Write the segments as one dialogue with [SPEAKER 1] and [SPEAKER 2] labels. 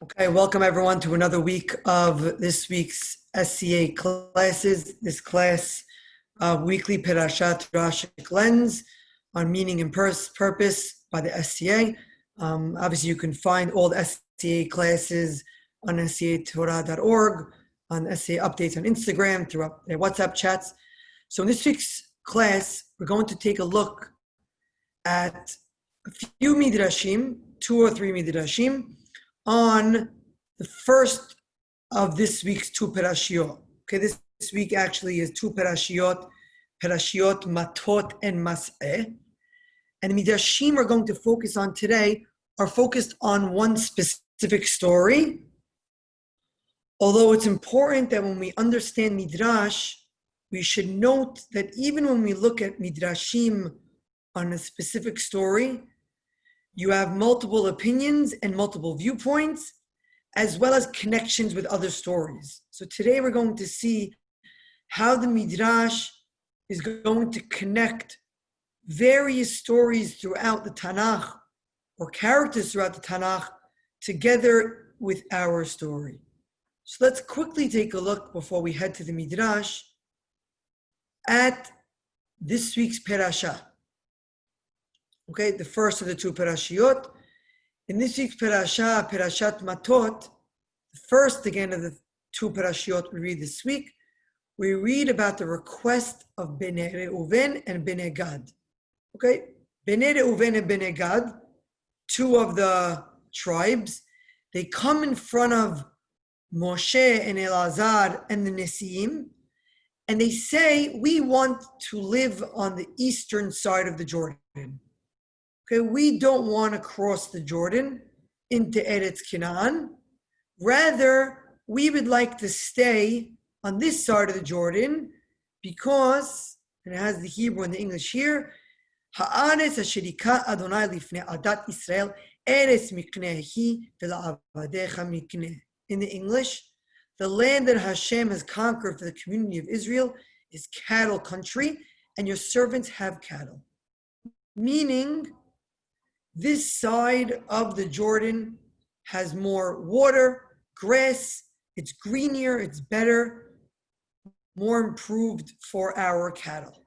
[SPEAKER 1] Okay, welcome everyone to another week of this week's SCA classes. This class, weekly Perasha Midrashic lens on meaning and purpose by the SCA. Obviously, you can find all the SCA classes on scatorah.org, on SCA updates on Instagram, throughout their WhatsApp chats. So in this week's class, we're going to take a look at a few Midrashim, 2 or 3 Midrashim, on the first of this week's 2 Perashayot. Okay, this week actually is 2 Perashayot, Mattot and Mas'eh. And the Midrashim we're going to focus on today are focused on one specific story. Although it's important that when we understand Midrash, we should note that even when we look at Midrashim on a specific story, you have multiple opinions and multiple viewpoints, as well as connections with other stories. So today we're going to see how the Midrash is going to connect various stories throughout the Tanakh, or characters throughout the Tanakh, together with our story. So let's quickly take a look before we head to the Midrash at this week's Perasha. Okay, the first of the 2 Perashayot. In this week's Perasha, Perashat Mattot, the first again of the 2 Perashayot we read this week, we read about the request of Bnei Reuven and Bnei Gad. Okay, Bnei Reuven and Bnei Gad, 2 of the tribes, they come in front of Moshe and Elazar and the Nesiim, and they say, we want to live on the eastern side of the Jordan. Okay, we don't want to cross the Jordan into Eretz Canaan. Rather, we would like to stay on this side of the Jordan because, and it has the Hebrew and the English here, Ha'aretz asherika Adonai lifnei adat Israel eretz miknehi ve'la'avadecha mikneh. In the English, the land that Hashem has conquered for the community of Israel is cattle country, and your servants have cattle. Meaning, this side of the Jordan has more water, grass, it's greenier, it's better, more improved for our cattle.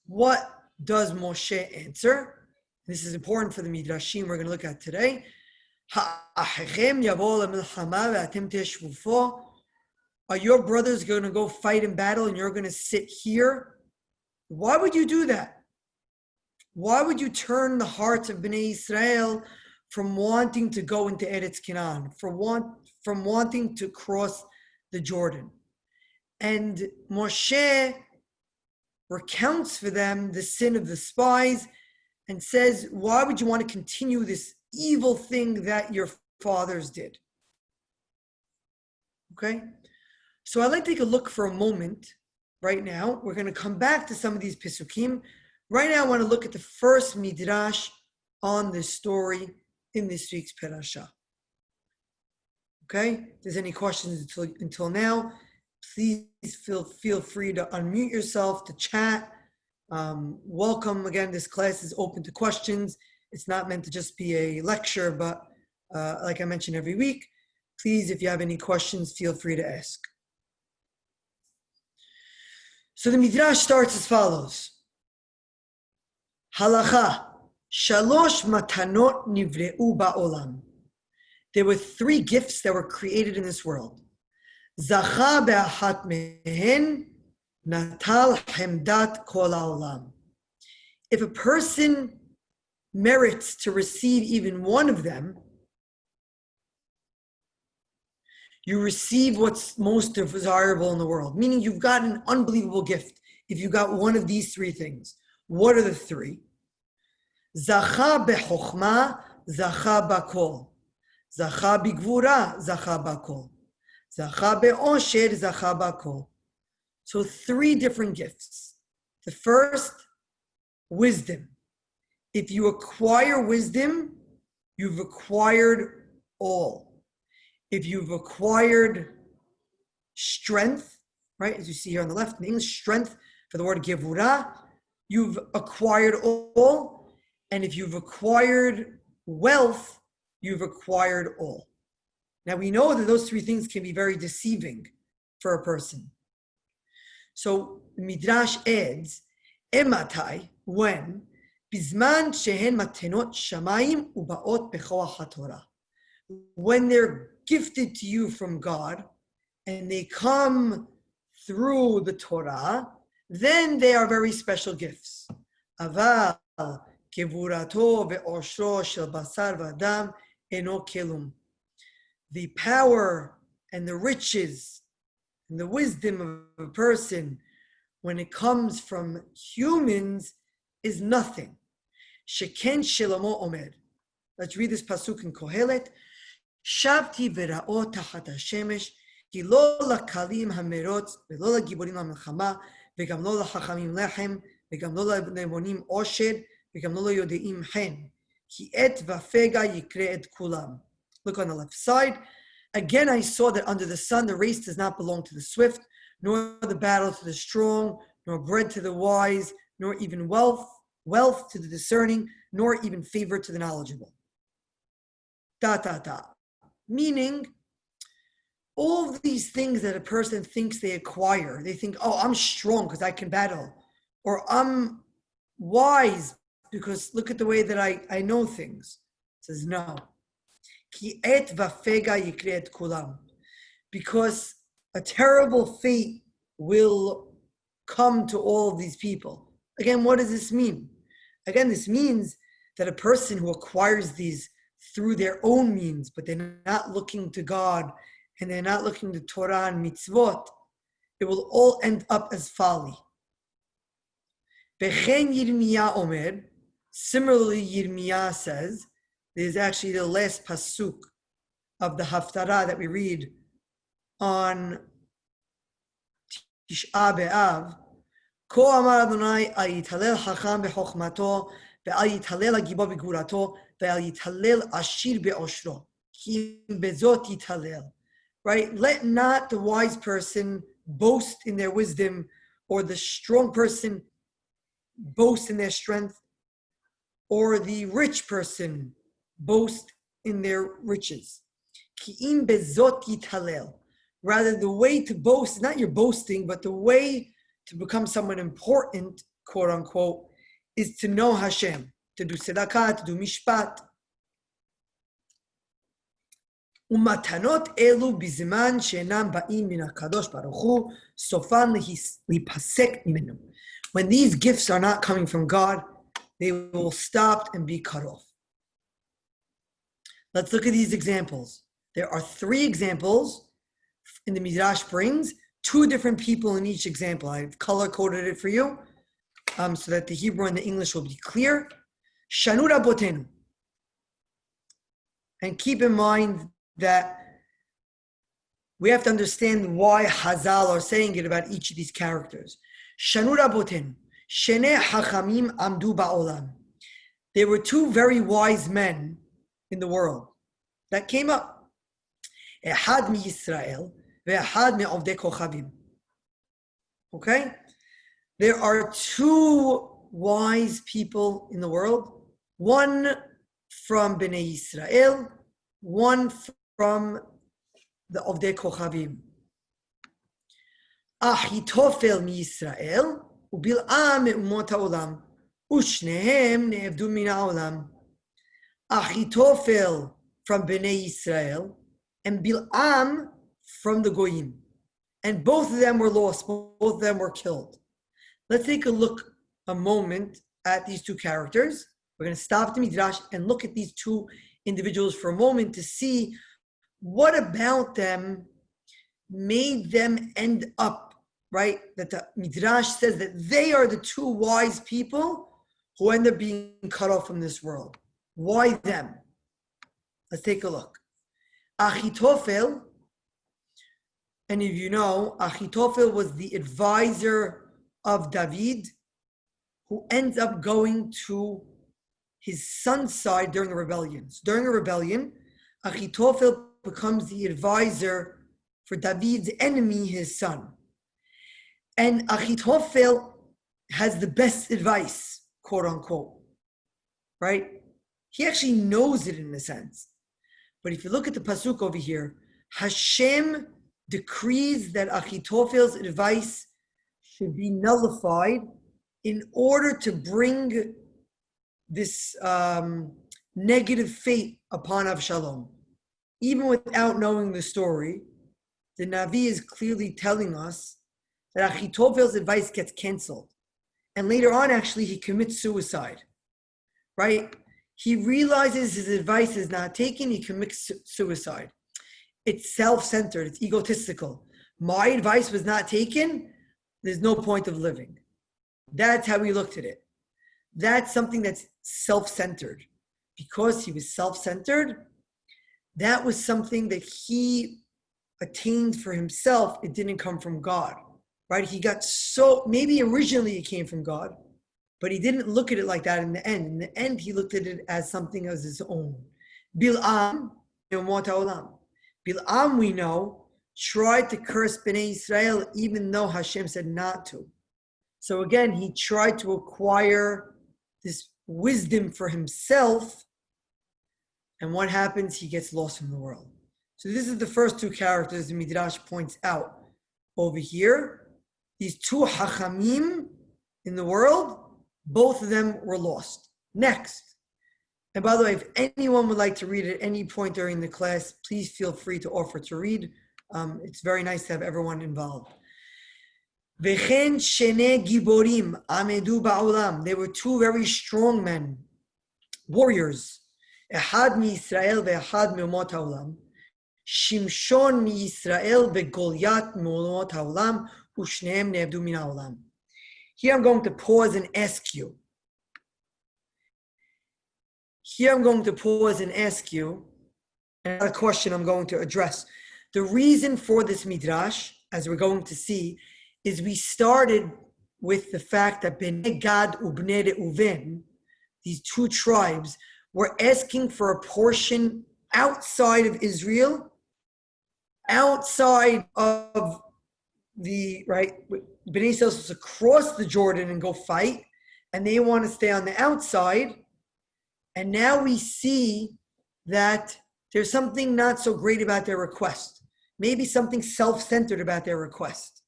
[SPEAKER 1] What does Moshe answer? This is important for the Midrashim we're going to look at today. Are your brothers going to go fight in battle and you're going to sit here? Why would you do that? Why would you turn the hearts of Bnei Israel from wanting to go into Eretz Canaan, from wanting to cross the Jordan? And Moshe recounts for them the sin of the spies and says, why would you want to continue this evil thing that your fathers did? Okay? So I'd like to take a look for a moment right now. We're going to come back to some of these Pesukim. Right now, I want to look at the first Midrash on this story in this week's Perasha. Okay? If there's any questions until now, please feel free to unmute yourself, to chat. Welcome. Again, this class is open to questions. It's not meant to just be a lecture, but like I mentioned every week, please, if you have any questions, feel free to ask. So the Midrash starts as follows. Halacha, shalosh matanot nivreu ba'olam. There were 3 gifts that were created in this world. Zacha be'achat mehen, natal hemdat kol ha'olam. If a person merits to receive even one of them, you receive what's most desirable in the world. Meaning you've got an unbelievable gift if you got one of these 3 things. What are the 3? Zacha bechokhma, zacha bakol. Zacha bigvura, zacha bakol. Zacha be'osher, zacha bakol. So 3 different gifts. The first, wisdom. If you acquire wisdom, you've acquired all. If you've acquired strength, right, as you see here on the left in English, strength for the word gevura, you've acquired all. And if you've acquired wealth, you've acquired all. Now we know that those three things can be very deceiving for a person. So Midrash adds, Ematai, when, Bizman shehen matenot shamayim ubaot bechoach haTorah. When they're gifted to you from God, and they come through the Torah, then they are very special gifts. Aval kevurato ve'oshro shel basar v'adam eno kelum. The power and the riches and the wisdom of a person when it comes from humans is nothing. Sheken Shlomo omer. Let's read this pasuk in Kohelet. Shavti v'ra'o tachat hashemesh ki lo lakalim hamerot ve'lo lagiborim hamilchama ve'gam lo lachachamim lechem ve'gam lo lemonim osher ve'gam lo yodeim hen ki et vafega yikre et kulam. Look on the left side. Again, I saw that under the sun, the race does not belong to the swift, nor the battle to the strong, nor bread to the wise, nor even wealth to the discerning, nor even favor to the knowledgeable. Meaning, all of these things that a person thinks they acquire, they think, oh, I'm strong because I can battle, or I'm wise because look at the way that I know things. It says, no. Ki et vafega yikre et kulam. Because a terrible fate will come to all of these people. Again, what does this mean? Again, this means that a person who acquires these through their own means, but they're not looking to God and they're not looking to Torah and mitzvot, it will all end up as folly. Bechen Yirmiyah omer, similarly Yirmiyah says, there's actually the last pasuk of the Haftarah that we read on Tish'a B'Av. Ko amar Adonai al yitalel hacham b'chokhmato ve'al yitalel hagibo b'gvurato ve'al yitalel ashir be'oshro ki bezot yitalel. Right? Let not the wise person boast in their wisdom, or the strong person boast in their strength, or the rich person boast in their riches. Ki'im bezot yitalel. Rather, the way to boast is not your boasting, but the way to become someone important, quote unquote, is to know Hashem, to do tzedakah, to do mishpat. Umatanot elu bizman she'enam ba'im min hakadosh baruch hu sofan lipasek minu. When these gifts are not coming from God, they will stop and be cut off. Let's look at these examples. There are 3 examples in the Midrash brings, 2 different people in each example. I've color-coded it for you so that the Hebrew and the English will be clear. Shanu Rabotenu. And keep in mind that we have to understand why Hazal are saying it about each of these characters. Shanu Rabotenu. Shene Hachamim Amdu Ba'olam. There were 2 very wise men in the world that came up. Ehad mi Yisrael ve'ehad mi Ovdei Kochavim. Okay? There are 2 wise people in the world, one from Bnei Yisrael, one from the Ovdei Kochavim. Achitofel mi Yisrael ubil'am me'umot ha'olam u'shnehem ne'evdu min ha'olam. Achitofel from Bnei Yisrael and Bil'am from the Goyim. And both of them were lost, both of them were killed. Let's take a look a moment at these 2 characters. We're going to stop the Midrash and look at these 2 individuals for a moment to see what about them made them end up, right? That the Midrash says that they are the 2 wise people who end up being cut off from this world. Why them? Let's take a look. Achitofel, any of you know, Achitofel was the advisor of David, who ends up going to his son's side during a rebellion. So during a rebellion, Achitofel becomes the advisor for David's enemy, his son. And Achitofel has the best advice, quote unquote, right? He actually knows it in a sense. But if you look at the pasuk over here, Hashem decrees that Achitophel's advice should be nullified in order to bring this negative fate upon Avshalom. Even without knowing the story, the Navi is clearly telling us that Achitophel's advice gets canceled. And later on, actually, he commits suicide, right? He realizes his advice is not taken, he commits suicide. It's self-centered, it's egotistical. My advice was not taken, there's no point of living. That's how he looked at it. That's something that's self-centered. Because he was self-centered, that was something that he attained for himself. It didn't come from God, right? He got maybe originally it came from God, but he didn't look at it like that in the end. In the end, he looked at it as something as his own. Bil'am, Bil'am, we know, tried to curse Bnei Israel even though Hashem said not to. So again, he tried to acquire this wisdom for himself, and what happens? He gets lost from the world. So this is the first two characters the Midrash points out over here. These two Hachamim in the world, both of them were lost. Next. And by the way, if anyone would like to read at any point during the class, please feel free to offer to read. It's very nice to have everyone involved. V'chen shene giborim amedu ba'olam. They were two very strong men, warriors. Ehad mi-Yisrael ve'ehad me'omot ha'olam. Shimshon mi-Yisrael ve'Goliath me'omot ha'olam. U'shneim ne'evdu min ha'olam. Here I'm going to pause and ask you. Another question I'm going to address. The reason for this midrash, as we're going to see, is we started with the fact that Bnei Gad u'Bnei Reuven, these two tribes, were asking for a portion outside of Israel, outside of the, right, Bnei Israel was to cross the Jordan and go fight, and they want to stay on the outside. And now we see that there's something not so great about their request, maybe something self-centered about their request.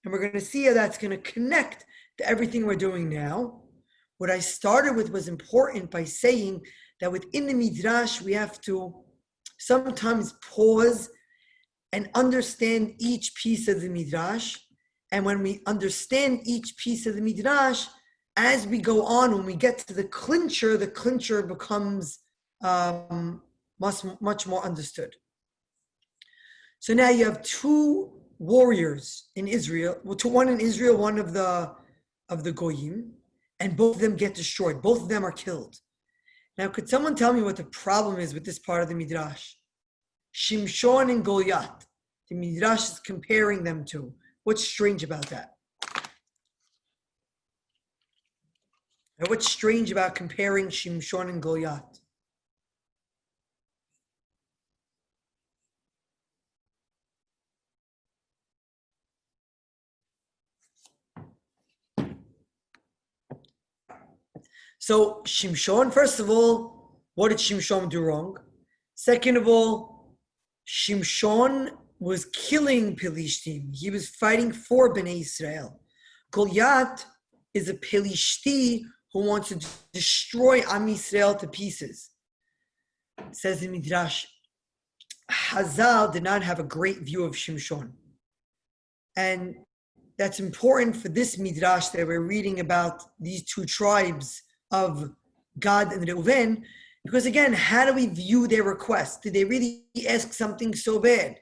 [SPEAKER 1] And we're going to see how that's going to connect to everything we're doing now. What I started with was important by saying that within the Midrash, we have to sometimes pause and understand each piece of the Midrash. And when we understand each piece of the Midrash, as we go on, when we get to the clincher becomes much more understood. So now you have two warriors in Israel, one in Israel, one of the Goyim, and both of them get destroyed. Both of them are killed. Now, could someone tell me what the problem is with this part of the Midrash? Shimshon and Goliath. The Midrash is comparing them to. What's strange about that? And what's strange about comparing Shimshon and Goliath? So Shimshon, first of all, what did Shimshon do wrong? Second of all, Shimshon was killing Pelishtim. He was fighting for Bnei Israel. Goliath is a Pelishti who wants to destroy Am Yisrael to pieces. It says in Midrash, Hazal did not have a great view of Shimshon. And that's important for this Midrash that we're reading about these two tribes of Gad and Reuven, because again, how do we view their request? Did they really ask something so bad?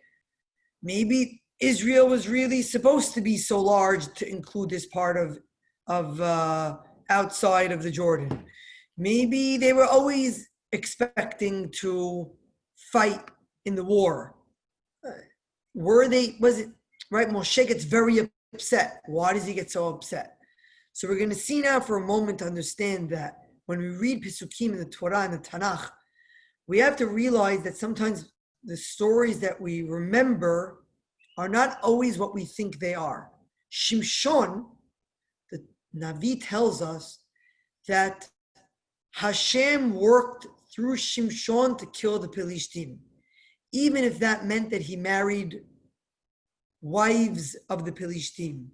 [SPEAKER 1] Maybe Israel was really supposed to be so large to include this part of outside of the Jordan. Maybe they were always expecting to fight in the war. Was it, right? Moshe gets very upset. Why does he get so upset? So we're going to see now for a moment to understand that when we read Pesukim in the Torah and the Tanakh, we have to realize that sometimes the stories that we remember are not always what we think they are. Shimshon, the Navi tells us that Hashem worked through Shimshon to kill the Pelishtim, even if that meant that he married wives of the Pelishtim.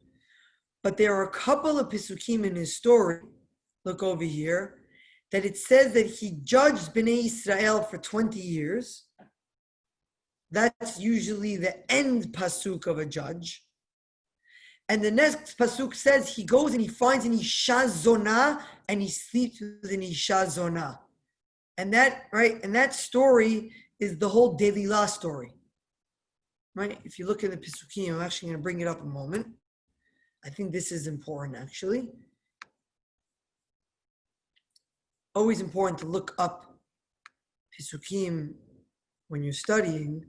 [SPEAKER 1] But there are a couple of Pisukim in his story, look over here, that it says that he judged Bnei Israel for 20 years. That's usually the end pasuk of a judge. And the next pasuk says he goes and he finds an Isha Zonah and he sleeps with an Isha Zonah. And that story is the whole Delilah story. Right? If you look in the Pisukim, I'm actually going to bring it up a moment. I think this is important, actually. Always important to look up Pisukim when you're studying.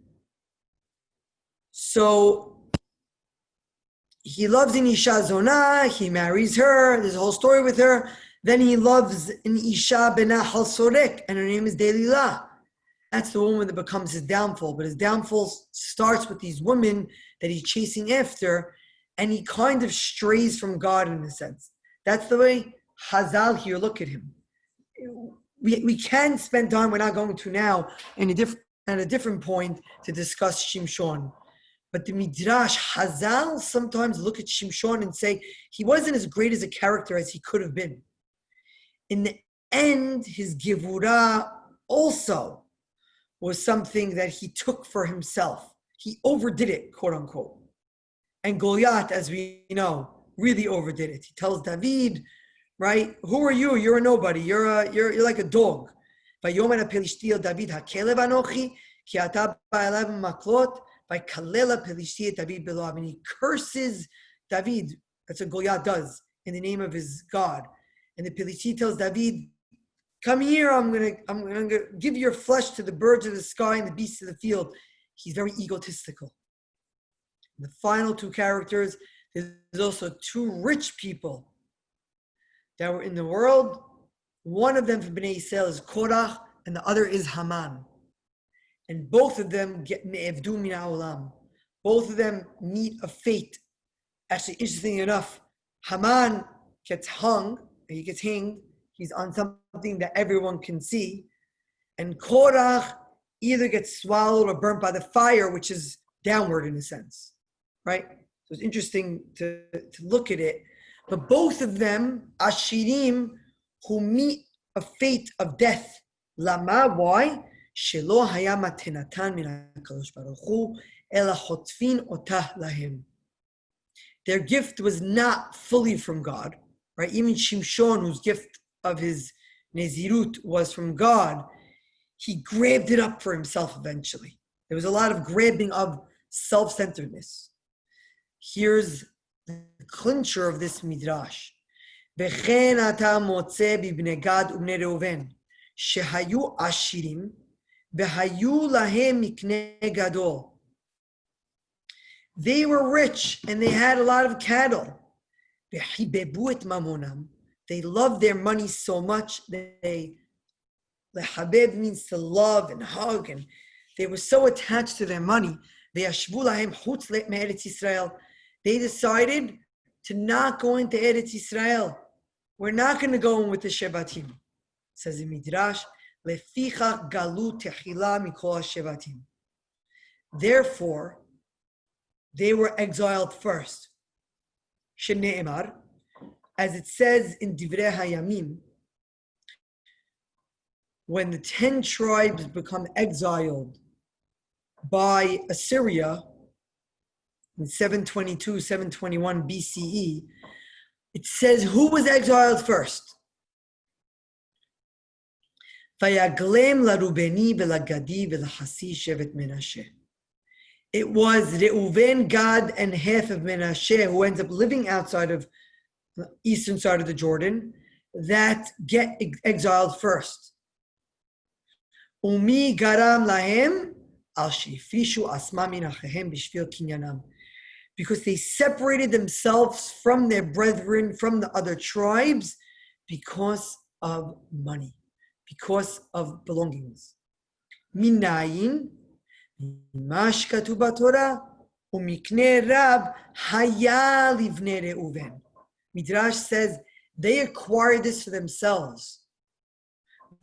[SPEAKER 1] So he loves an Isha Zonah, he marries her, there's a whole story with her. Then he loves an Isha Benahal Sorek, and her name is Delilah. That's the woman that becomes his downfall. But his downfall starts with these women that he's chasing after, and he kind of strays from God in a sense. That's the way Hazal here look at him. We can spend time, we're not going to now, at a different point to discuss Shimshon. But the Midrash, Hazal sometimes look at Shimshon and say, he wasn't as great as a character as he could have been. In the end, his Gevurah also was something that he took for himself. He overdid it, quote unquote. And Goliath, as we know, really overdid it. He tells David, right? Who are you? You're a nobody. You're like a dog. Vayomer HaPelishti David HaKelev Anochi Ki ata ba'elav maklot vaykalel HaPelishti David below. And he curses David. That's what Goliath does in the name of his God. And the Pelishti tells David, come here, I'm gonna give your flesh to the birds of the sky and the beasts of the field. He's very egotistical. And the final two characters, there's also two rich people that were in the world. One of them from Bnei Yisrael is Korach, and the other is Haman. And both of them get ne'evdu min ha'olam. Both of them meet a fate. Actually, interestingly enough, Haman gets hung, he gets hanged. He's on something that everyone can see. And Korach either gets swallowed or burnt by the fire, which is downward in a sense, right? So it's interesting to look at it. But both of them, Ashirim, who meet a fate of death. Lama, why? Shelo haya matenatan min HaKadosh Baruch Hu, ela chotfin otah lahem. Their gift was not fully from God, right? Even Shimshon, whose gift of his Nezirut was from God, he grabbed it up for himself eventually. There was a lot of grabbing of self-centeredness. Here's the clincher of this midrash. V'chen ata motze b'bnei Gad u'bnei Reuven shehayu ashirim v'hayu lahem miknei gadol. They were rich and they had a lot of cattle. V'hibebu et mamonam. They loved their money so much. Lehabeb means to love and hug, and they were so attached to their money. They decided to not go into Eretz Yisrael. We're not going to go in with the Shevatim. Says the Midrash, Leficha galu techila mikol Shevatim. Therefore, they were exiled first. Shene'emar, as it says in Divrei Hayamim, when the 10 tribes become exiled by Assyria in 722, 721 BCE, it says who was exiled first? Vayaglem larubeni velagadi velahasi shevet Menashe. It was Reuven, Gad, and half of Menashe who ends up living outside of the eastern side of the Jordan that get exiled first. Umi garam lahem al shifishu asma min achehem bishvil kinyanam, because they separated themselves from their brethren, from the other tribes, because of money, because of belongings. Minayin mash katuv b'Torah umiknei rab haya livnei Reuven. Midrash says they acquired this for themselves.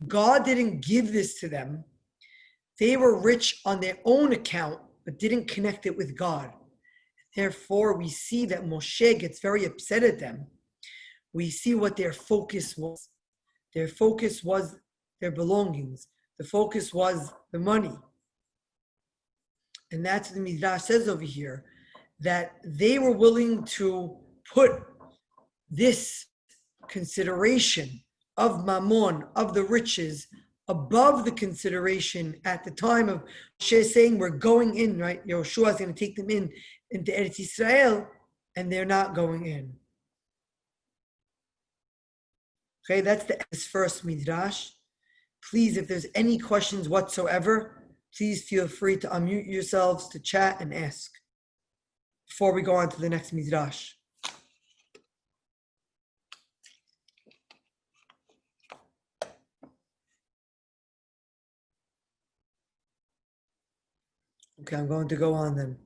[SPEAKER 1] God didn't give this to them. They were rich on their own account, but didn't connect it with God. Therefore, we see that Moshe gets very upset at them. We see what their focus was. Their focus was their belongings. The focus was the money. And that's what the Midrash says over here, that they were willing to put this consideration of mammon, of the riches, above the consideration at the time of Moshe saying we're going in, right? Yoshua is going to take them into Eretz Yisrael, and they're not going in. Okay, that's the first Midrash. Please, if there's any questions whatsoever, please feel free to unmute yourselves to chat and ask before we go on to the next Midrash. Okay, I'm going to go on then.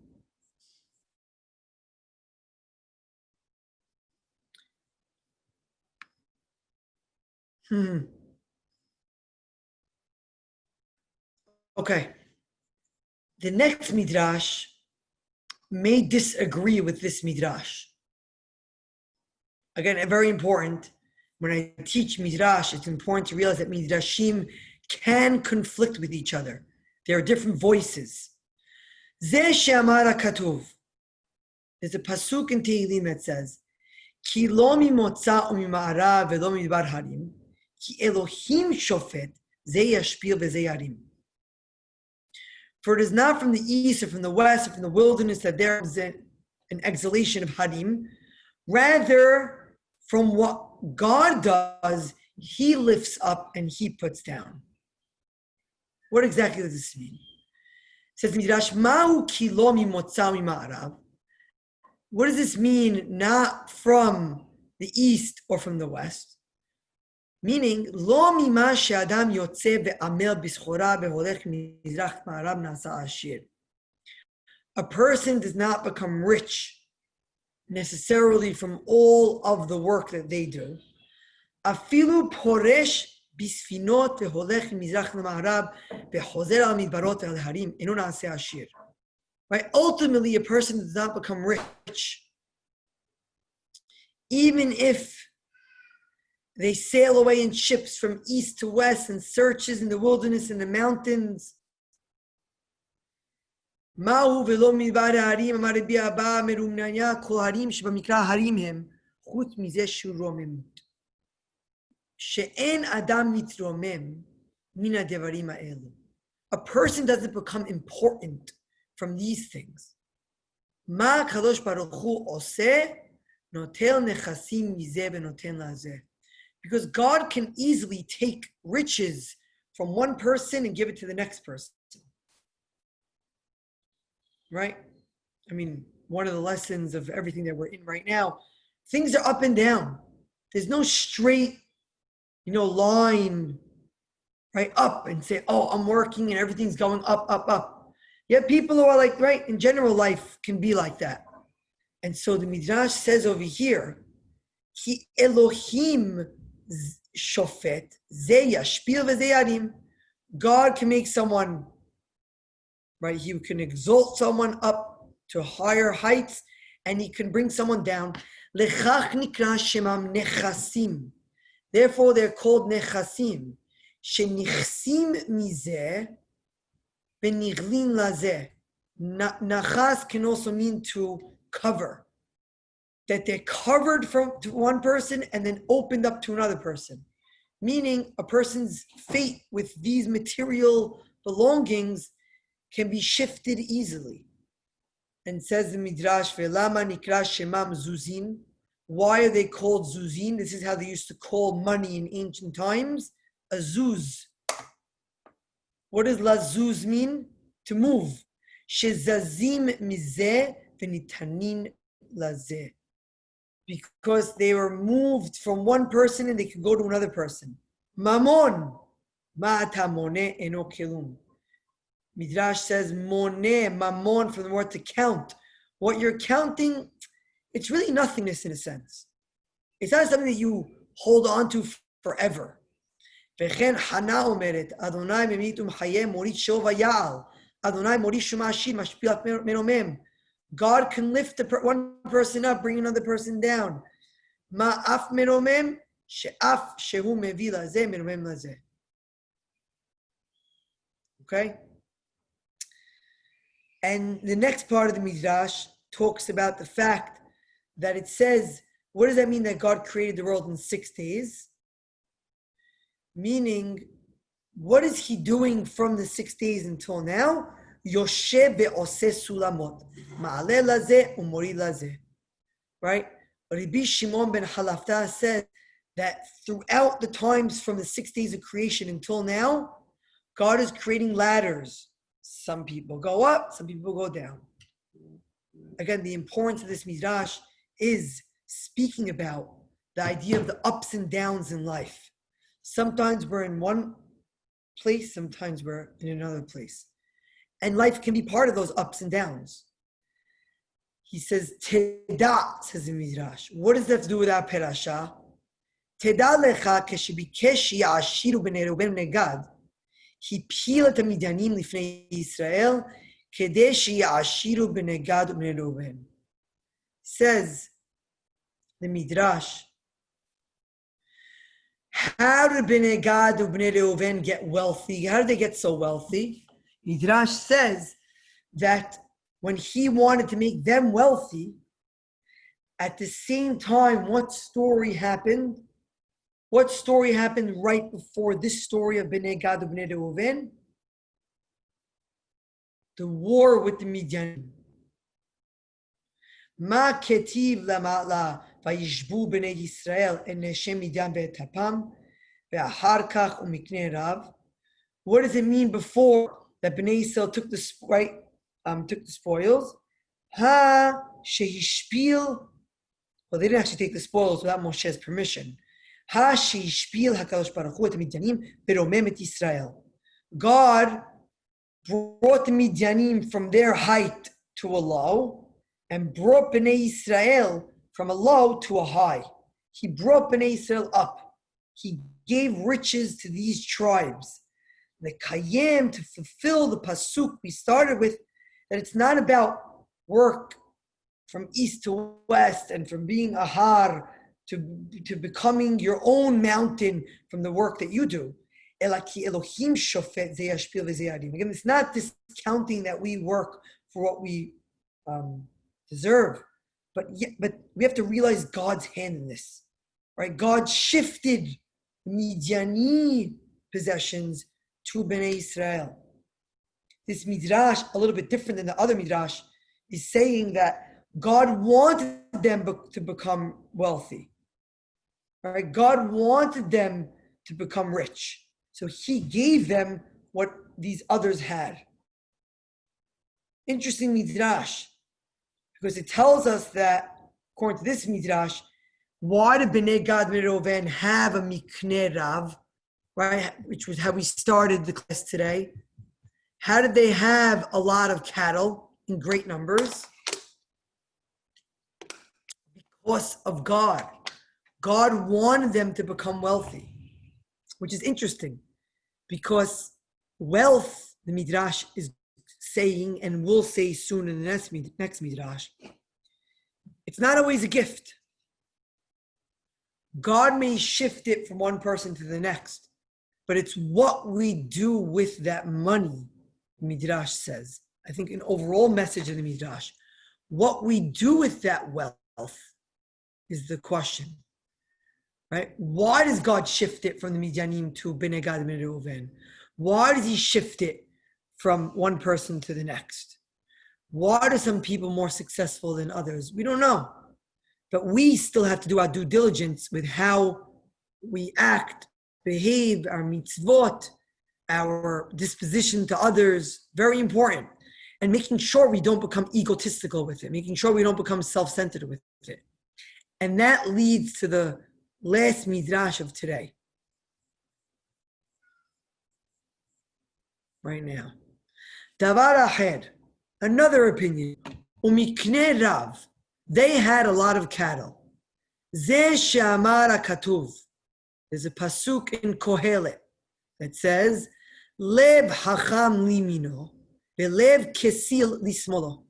[SPEAKER 1] Okay. The next Midrash may disagree with this Midrash. Again, very important. When I teach Midrash, it's important to realize that Midrashim can conflict with each other. There are different voices. Zeh she'amar katuv. There's a pasuk in Tehillim that says, Ki lo mimotza umima'arav velo midbar harim, ki Elohim shofet, zeh yashpil v'zeh yarim. For it is not from the east or from the west or from the wilderness that there is an exhalation of harim. Rather, from what God does, he lifts up and he puts down. What exactly does this mean? It says Midrash, Ma'u ki lo mimotza umima'arav. What does this mean? Not from the east or from the west. Meaning, lo mima she'adam yotze ve'amel b'schora beholech mizrach ma'arav nasa ashir. A person does not become rich necessarily from all of the work that they do. Afilu poresh bisfinot ve'holech mizrach ma'arav ve'chozer al midbarot al harim eno nasa ashir. Right? Ultimately, a person does not become rich, even if they sail away in ships from east to west and searches in the wilderness and the mountains. Ma'u velo midbar harim amar Rabbi Abba merumnaya kol harim shebamikra harim hem chutz mizeh shuromem she'en adam mitromem min hadevarim ha'elu. A person doesn't become important from these things. Ma kadosh baruch hu oseh notel nechasim mizeh venoten lazeh. Because God can easily take riches from one person and give it to the next person. Right? I mean, one of the lessons of everything that we're in right now, things are up and down. There's no straight, line, right, up and say, oh, I'm working and everything's going up, up, up. Yet people who are like, right, in general life can be like that. And so the Midrash says over here, Ki Elohim shofet, zeh yashpil v'zeh yarim. God can make someone, right? He can exalt someone up to higher heights, and he can bring someone down. Lechach nikra shemam nechasim. Therefore, they're called nechasim. Shenichsim mizeh benighlin lazeh. Nachas can also mean to cover. That they're covered from to one person and then opened up to another person. Meaning a person's fate with these material belongings can be shifted easily. And says the Midrash, Ve'lama nikra shemam zuzin. Why are they called zuzin? This is how they used to call money in ancient times. A zuz. What does lazuz mean? To move. Shezazim mizeh v'nitanin lazeh. Because they were moved from one person and they could go to another person. Mamon, ma'ata moneh eno kelum. Midrash says moneh, mamon, from the word to count. What you're counting, it's really nothingness in a sense. It's not something that you hold on to forever. וכן חנה אומרת, אדוני ממית ומחיה מוריד שוב היעל, אדוני מוריד שמעשי משפיע מרומם. God can lift one person up, bring another person down. מה אף מרומם? שאף שהוא מביא לזה, מרומם לזה. Okay? And the next part of the Midrash talks about the fact that it says, what does that mean that God created the world in 6 days? Meaning, what is he doing from the 6 days until now? Yoshev ve'oseh sulamot. Ma'aleh lazeh u'morid lazeh. Right? Rabbi Shimon ben Halafta said that throughout the times from the 6 days of creation until now, God is creating ladders. Some people go up, some people go down. Again, the importance of this Midrash is speaking about the idea of the ups and downs in life. Sometimes we're in one place, sometimes we're in another place. And life can be part of those ups and downs. He says, Teda, says the Midrash. What does that have to do with our Perasha? Teda lecha keshebikesh ya'ashiru b'nei Reuben b'nei Gad. הפיל את המדיינים לפני ישראל, כדי שיעשירו בני גד ובני ראובן. Says the Midrash, how did Bnei Gad and Bnei Reuven get wealthy? How did they get so wealthy? Midrash says that when he wanted to make them wealthy, at the same time, what story happened? What story happened right before this story of Bnei Gad and Bnei Reuven? The war with the Midianim. Ma ketiv lama'la vayishbu Bnei Yisrael en neshem Midian ve'etapam ve'ahar kach u'miknei rav. What does it mean before that Bnei Yisrael took the spoils? Ha shehishpil. Well, they didn't actually take the spoils without Moshe's permission. Ha shehishpil hakadosh baruch hu et Midianim veromem et Yisrael. God brought the Midianim from their height to a low, and brought Bnei Israel from a low to a high. He brought Bnei Israel up. He gave riches to these tribes. The Kayem, to fulfill the pasuk we started with, that it's not about work from east to west and from being a har to becoming your own mountain from the work that you do. Again, it's not discounting that we work for what we deserve, but we have to realize God's hand in this, right? God shifted Midiani possessions to Bnei Israel. This Midrash, a little bit different than the other Midrash, is saying that God wanted them to become wealthy, right? God wanted them to become rich. So he gave them what these others had. Interesting Midrash, because it tells us that, according to this Midrash, why did Bnei Gad and Reuven have a mikneh rav, right? Which was how we started the class today. How did they have a lot of cattle in great numbers? Because of God. God wanted them to become wealthy, which is interesting, because wealth, the Midrash is saying, and will say soon in the next Midrash, it's not always a gift. God may shift it from one person to the next, but it's what we do with that money, the Midrash says. I think an overall message of the Midrash, what we do with that wealth is the question, right? Why does God shift it from the Midianim to Bnei Gad and Bnei Reuven? Why does he shift it from one person to the next? Why are some people more successful than others? We don't know. But we still have to do our due diligence with how we act, behave, our mitzvot, our disposition to others, very important. And making sure we don't become egotistical with it, making sure we don't become self-centered with it. And that leads to the last Midrash of today. Right now. Davar acher, another opinion. Umiknei rav, they had a lot of cattle. Ze she'amar hakatuv. There's a pasuk in Kohelet. that says, Lev hacham limino, velev kesil lismolo.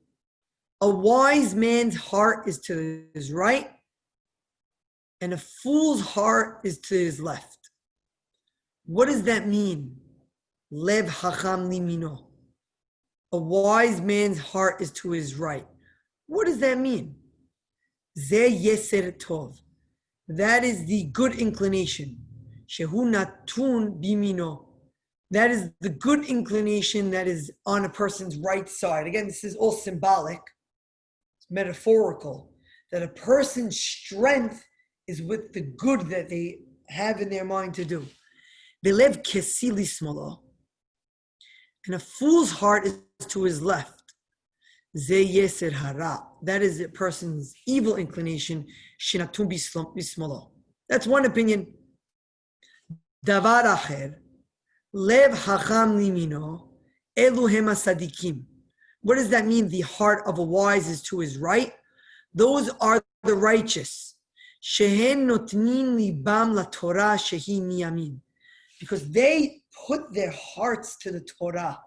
[SPEAKER 1] A wise man's heart is to his right, and a fool's heart is to his left. What does that mean? Lev hacham limino. A wise man's heart is to his right. What does that mean? Ze yeser tov. That is the good inclination. Shehu natun bimino. That is the good inclination that is on a person's right side. Again, this is all symbolic. It's metaphorical. That a person's strength is with the good that they have in their mind to do. Velev kesili smolo. And a fool's heart is to his left. Ze yeser hara. That is a person's evil inclination. Shinatun bismolo. That's one opinion. Davar acher. Lev hacham limino. Elu hema sadikim. What does that mean? The heart of a wise is to his right. Those are the righteous. Shehen notnin libam la Torah shehi miyamin. Because they put their hearts to the Torah.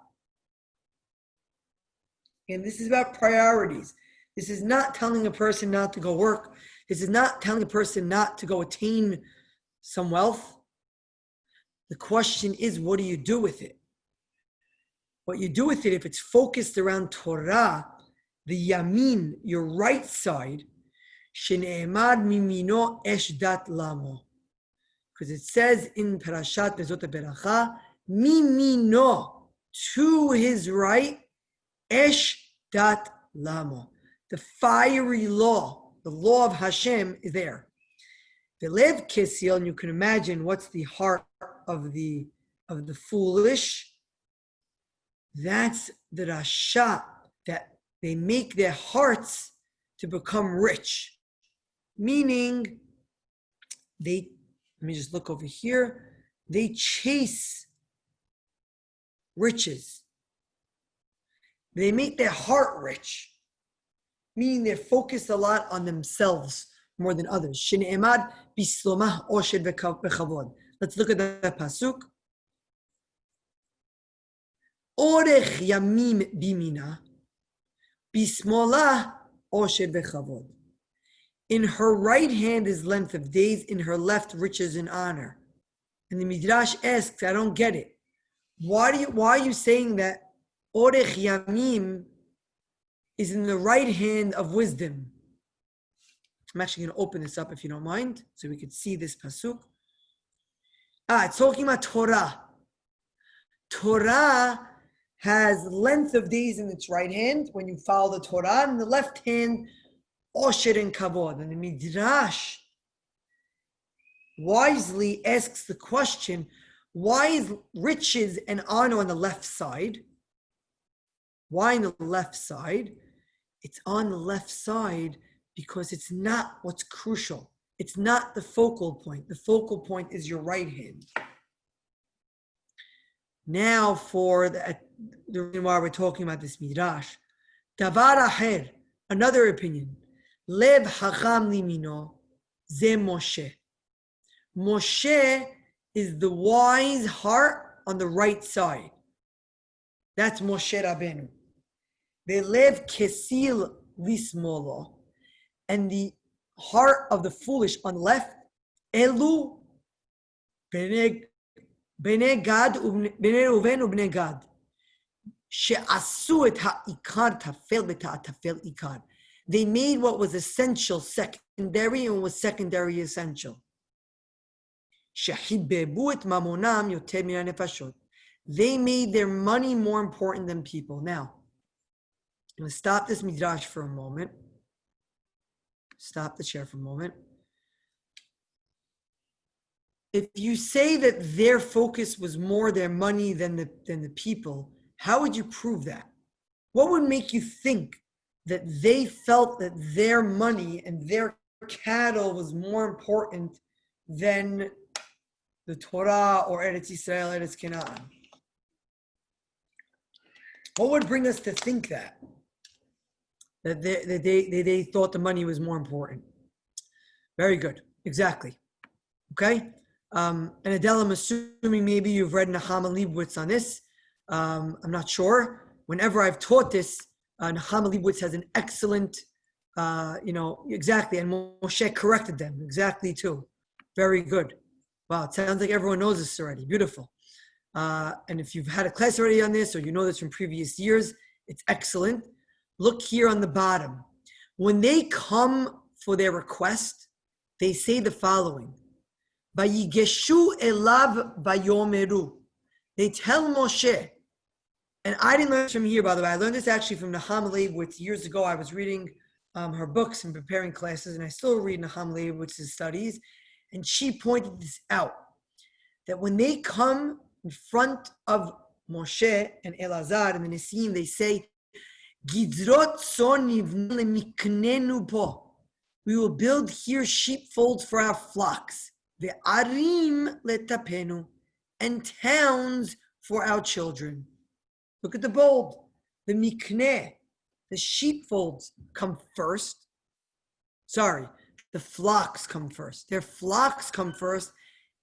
[SPEAKER 1] And this is about priorities. This is not telling a person not to go work. This is not telling a person not to go attain some wealth. The question is, what do you do with it? What you do with it, if it's focused around Torah, the yamin, your right side, shene'emad mimino esh dat lamo. Because it says in Perashat Bezot Beracha, mimino, to his right, esh dat lamo. The fiery law, the law of Hashem is there. The lev kesil, and you can imagine what's the heart of the foolish. That's the rasha, that they make their hearts to become rich. Meaning, let me just look over here. They chase riches. They make their heart rich. Meaning they're focused a lot on themselves more than others. Shene'emad bislomah oshed v'chavod. Let's look at that pasuk. Orech yamim bimina, bismolah oshed v'chavod. In her right hand is length of days, in her left riches and honor. And the Midrash asks, I don't get it. Why are you saying that Orech Yamim is in the right hand of wisdom? I'm actually going to open this up if you don't mind, so we could see this pasuk. It's talking about Torah. Torah has length of days in its right hand when you follow the Torah, and in the left hand, Osher and Kavod. And the Midrash wisely asks the question, why is riches and honor on the left side? Why on the left side? It's on the left side because it's not what's crucial. It's not the focal point. The focal point is your right hand. Now for the reason why we're talking about this Midrash. Davar acher, another opinion. Lev hacham limino, ze Moshe. Moshe is the wise heart on the right side. That's Moshe Rabbeinu. Velev kesil lismolo, and the heart of the foolish on the left. Elu bnei Gad bnei Reuven ubnei Gad she'asu et ha'ikar tafel v'ta'atafel ikar. They made what was essential secondary and was secondary essential. She'hibebu et mamonam yoter min hanefashot. They made their money more important than people. Now, I'm going to stop this midrash for a moment. Stop the chair for a moment. If you say that their focus was more their money than the people, how would you prove that? What would make you think that they felt that their money and their cattle was more important than the Torah or Eretz Yisrael, Eretz Canaan? What would bring us to think that they thought the money was more important? Very good. Exactly. Okay? And Adele, I'm assuming maybe you've read Nehemiah Leibowitz on this. I'm not sure. Whenever I've taught this, Nehemiah Leibowitz has an excellent, exactly, and Moshe corrected them exactly too. Very good. Wow, it sounds like everyone knows this already. Beautiful. And if you've had a class already on this, or you know this from previous years, it's excellent. Look here on the bottom. When they come for their request, they say the following. Vayigeshu elav vayomeru. They tell Moshe, and I didn't learn this from here, by the way. I learned this actually from Nehemiah Leibowitz years ago. I was reading her books and preparing classes, and I still read Nehemiah Leibowitz's studies. And she pointed this out, that when they come in front of Moshe and Elazar and the Nisim, they say, Gidrot son miknenu po. We will build here sheepfolds for our flocks. Ve'arim letapenu. And towns for our children. Look at the bold. The mikneh, the sheepfolds come first. Sorry, the flocks come first. Their flocks come first,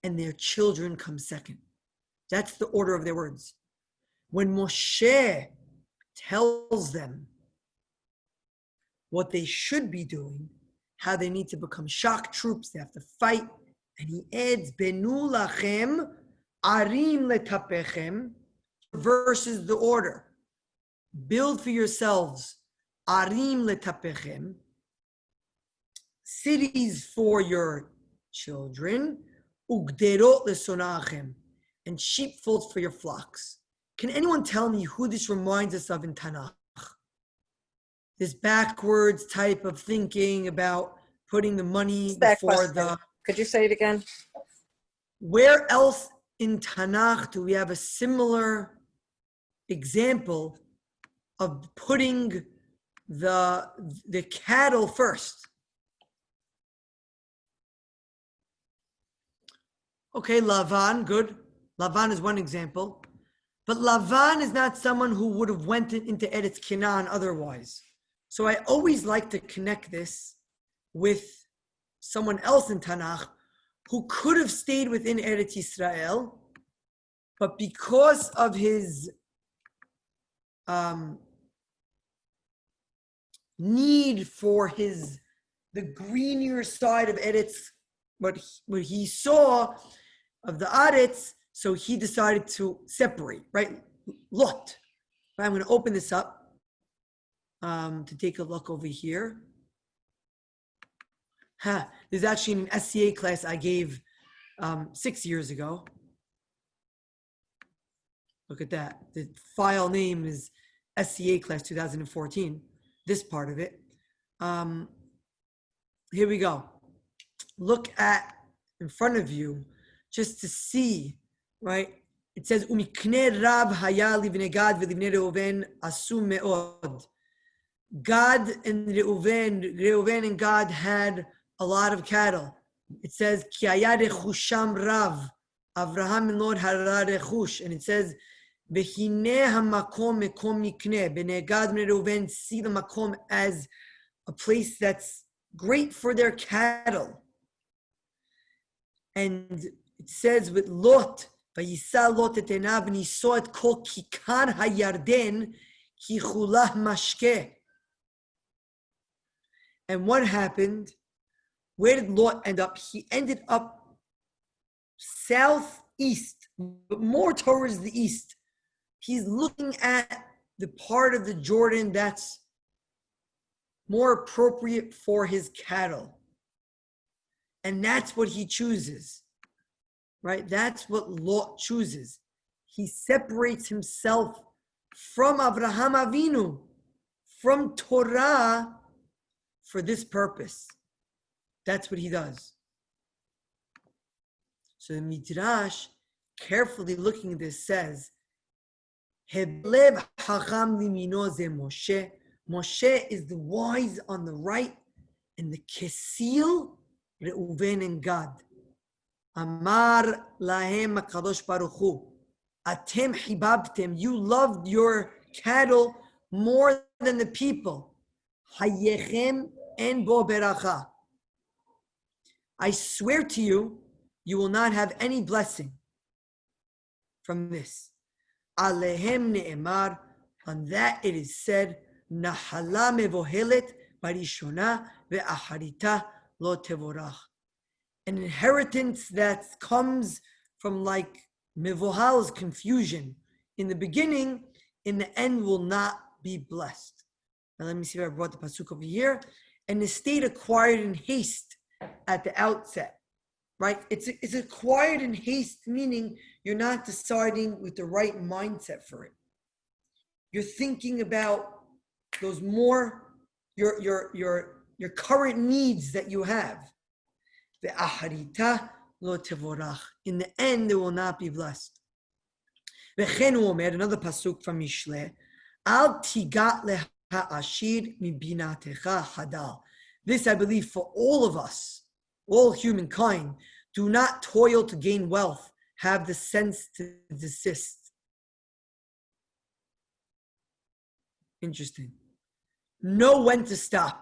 [SPEAKER 1] and their children come second. That's the order of their words. When Moshe tells them what they should be doing, how they need to become shock troops, they have to fight, and he adds, Benu lachem arim letapechem, reverses the order. Build for yourselves arim letapechem, cities for your children, ugderot lesonachem, and sheepfolds for your flocks. Can anyone tell me who this reminds us of in Tanakh? This backwards type of thinking about putting the money before the...
[SPEAKER 2] Could you say it again?
[SPEAKER 1] Where else in Tanakh do we have a similar example of putting the cattle first? Okay, Lavan, good. Lavan is one example. But Lavan is not someone who would have went into Eretz Canaan otherwise. So I always like to connect this with someone else in Tanakh who could have stayed within Eretz Yisrael, but because of his need for the greenier side of Eretz, what he saw of the Aretz, so he decided to separate, right? Lot. Right, I'm going to open this up to take a look over here. There's actually an SCA class I gave 6 years ago. Look at that. The file name is SCA class 2014. This part of it. Here we go. Look at in front of you just to see, right? It says, Umikne Rab Haya Livne Gad Vilivne Reuven Asu Me'od. Gad and Reuven and Gad had a lot of cattle. It says, Ki haya rechusham rav. Avraham and Lord hara rechush. And it says, V'hine hamakom mekom mikne. Bnei Gad and Reuven see the makom as a place that's great for their cattle. And it says with Lot, Vayisa Lot et enav, and he saw it called Kikar HaYarden, Ki chulah mashke. And what happened? Where did Lot end up? He ended up southeast, but more towards the east. He's looking at the part of the Jordan that's more appropriate for his cattle. And that's what he chooses, right? That's what Lot chooses. He separates himself from Avraham Avinu, from Torah, for this purpose. That's what he does. So the Midrash, carefully looking at this, says, Heblev Hacham Limino ze Moshe. Moshe is the wise on the right, and the Kesil, Reuven and Gad. Amar lahem HaKadosh Baruch Hu. Atem hibabtem. You loved your cattle more than the people. Hayechem en bo beracha. I swear to you, you will not have any blessing from this. Alehem ne'emar, on that it is said, Nahala mevohelet barishona ve'acharita lo tevorach. An inheritance that comes from like mevohal's confusion in the beginning, in the end will not be blessed. Now let me see if I brought the pasuk over here. An estate acquired in haste at the outset, right? It's acquired in haste, meaning you're not deciding with the right mindset for it. You're thinking about those more your current needs that you have. Ve'acharita lo tevorach. In the end, it will not be blessed. V'chen omer, another pasuk from Mishle, al tigat leha ashir mibinatecha hadal. This, I believe, for all of us, all humankind, do not toil to gain wealth, have the sense to desist. Interesting. Know when to stop.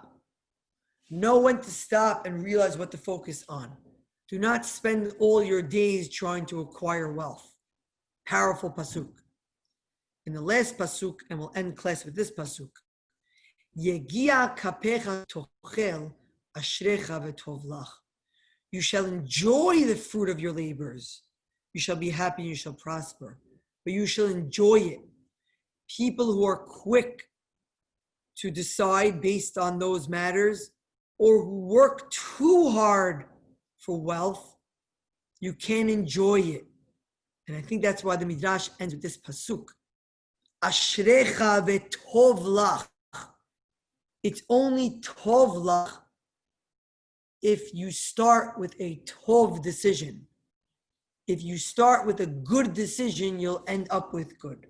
[SPEAKER 1] Know when to stop and realize what to focus on. Do not spend all your days trying to acquire wealth. Powerful pasuk. In the last pasuk, and we'll end class with this pasuk. Yegia kapecha tochel ashrecha v'tovlach. You shall enjoy the fruit of your labors. You shall be happy and you shall prosper. But you shall enjoy it. People who are quick to decide based on those matters, or who work too hard for wealth, you can't enjoy it. And I think that's why the Midrash ends with this pasuk. Ashrecha v'tovlach. It's only tovlach if you start with a tov decision. If you start with a good decision, you'll end up with good.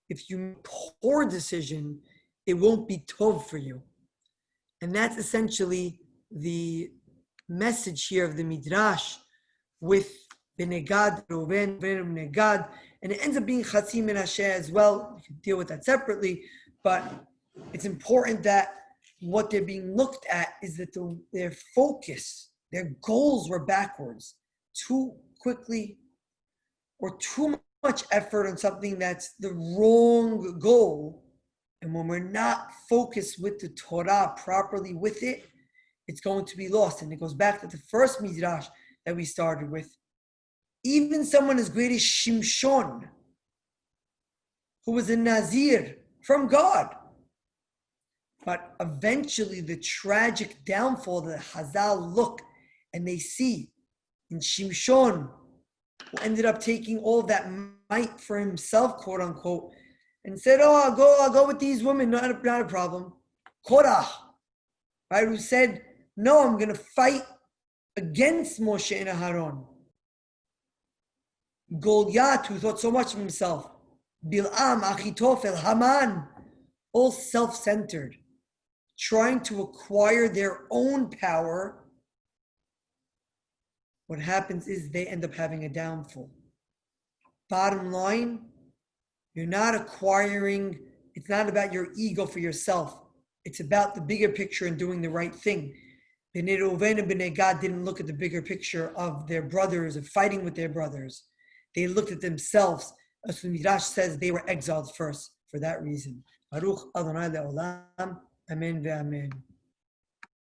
[SPEAKER 1] If you make a poor decision, it won't be tov for you. And that's essentially the message here of the Midrash with Benegad, Reuven, Benegad, and it ends up being Chatzi Menashe as well. You can deal with that separately, but it's important that what they're being looked at is that their focus, their goals were backwards. Too quickly or too much effort on something that's the wrong goal. And when we're not focused with the Torah properly with it, it's going to be lost. And it goes back to the first Midrash that we started with. Even someone as great as Shimshon, who was a Nazir from God. But eventually the tragic downfall that Hazal look and they see in Shimshon, who ended up taking all of that might for himself, quote unquote, and said, "Oh, I'll go with these women, not a problem." Korah, right, who said, "No, I'm going to fight against Moshe and Aharon." Goliath, who thought so much of himself. Bil'am, Achitofel, Haman, all self-centered, trying to acquire their own power. What happens is they end up having a downfall. Bottom line, you're not acquiring, it's not about your ego for yourself. It's about the bigger picture and doing the right thing. Bnei Reuven and Bnei Gad didn't look at the bigger picture of their brothers, of fighting with their brothers. They looked at themselves. As the Midrash says, they were exiled first for that reason. Baruch Adonai le'olam. Amen ve'amen.